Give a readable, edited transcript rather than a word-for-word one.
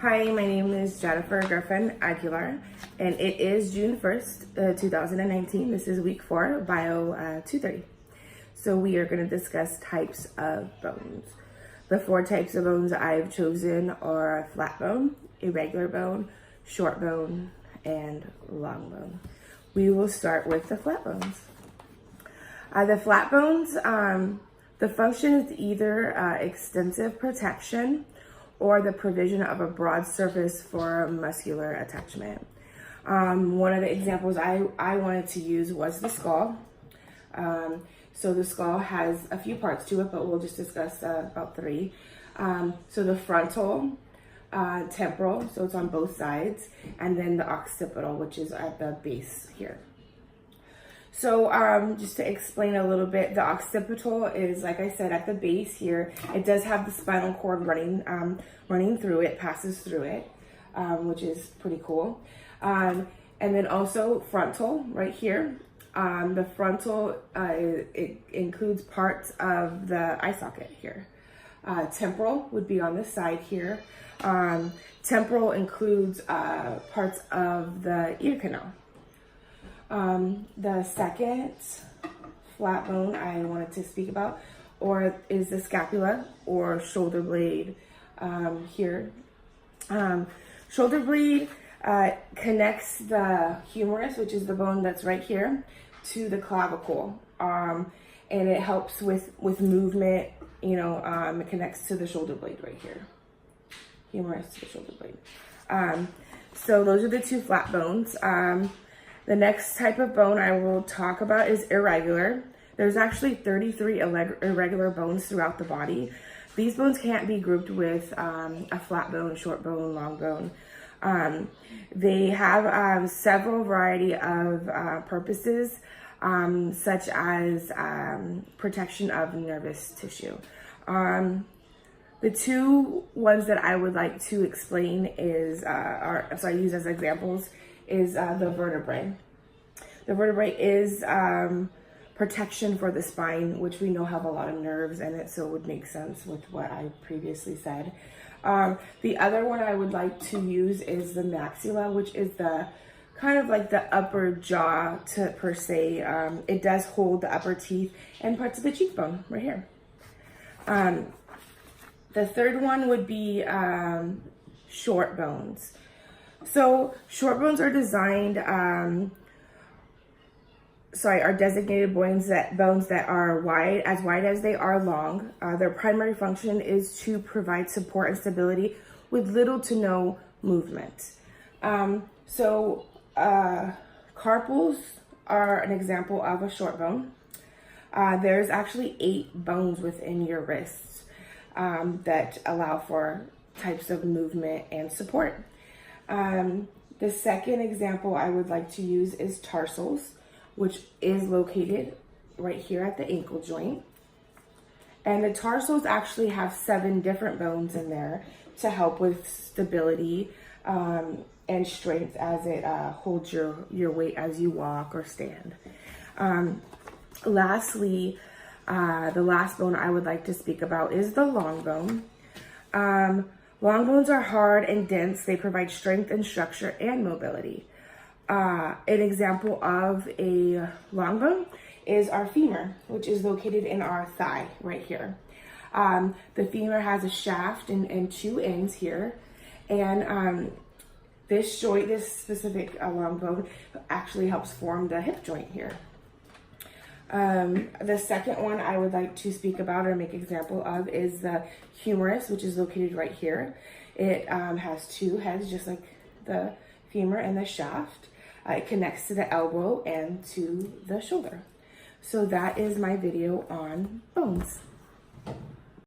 Hi, my name is Jennifer Griffin Aguilar, and it is June 1st, 2019. This is week 4, Bio 230. So we are going to discuss types of bones. The 4 types of bones I've chosen are flat bone, irregular bone, short bone, and long bone. We will start with the flat bones. The flat bones, the function is either extensive protection or the provision of a broad surface for muscular attachment. One of the examples I wanted to use was the skull. So the skull has a few parts to it, but we'll just discuss about 3. So the frontal, temporal, so it's on both sides, and then the occipital, which is at the base here. So just to explain a little bit, the occipital is, like I said, at the base here. It does have the spinal cord running through it, passes through it, which is pretty cool. And then also frontal right here. The frontal, it includes parts of the eye socket here. Temporal would be on the side here. Temporal includes parts of the ear canal. The second flat bone I wanted to speak about is the scapula or shoulder blade here. Shoulder blade connects the humerus, which is the bone that's right here, to the clavicle, and it helps with movement. It connects to the shoulder blade right here, humerus to the shoulder blade. So those are the 2 flat bones. The next type of bone I will talk about is irregular. There's actually 33 irregular bones throughout the body. These bones can't be grouped with a flat bone, short bone, long bone. They have several variety of purposes, such as protection of nervous tissue. The 2 ones that I would like to explain use as examples is the vertebrae. The vertebrae is protection for the spine, which we know have a lot of nerves in it, so it would make sense with what I previously said. The other one I would like to use is the maxilla, which is the kind of like the upper jaw per se. It does hold the upper teeth and parts of the cheekbone right here. The third one would be short bones. So short bones are designated bones that are as wide as they are long. Their primary function is to provide support and stability with little to no movement. Carpals are an example of a short bone. There's actually 8 bones within your wrists that allow for types of movement and support. The second example I would like to use is tarsals, which is located right here at the ankle joint. And the tarsals actually have 7 different bones in there to help with stability and strength as it holds your weight as you walk or stand. Lastly, the last bone I would like to speak about is the long bone. Long bones are hard and dense. They provide strength and structure and mobility. An example of a long bone is our femur, which is located in our thigh right here. The femur has a shaft and 2 ends here. And this specific long bone actually helps form the hip joint here. The second one I would like to speak about or make example of is the humerus, which is located right here. It has 2 heads, just like the femur and the shaft. It connects to the elbow and to the shoulder. So that is my video on bones.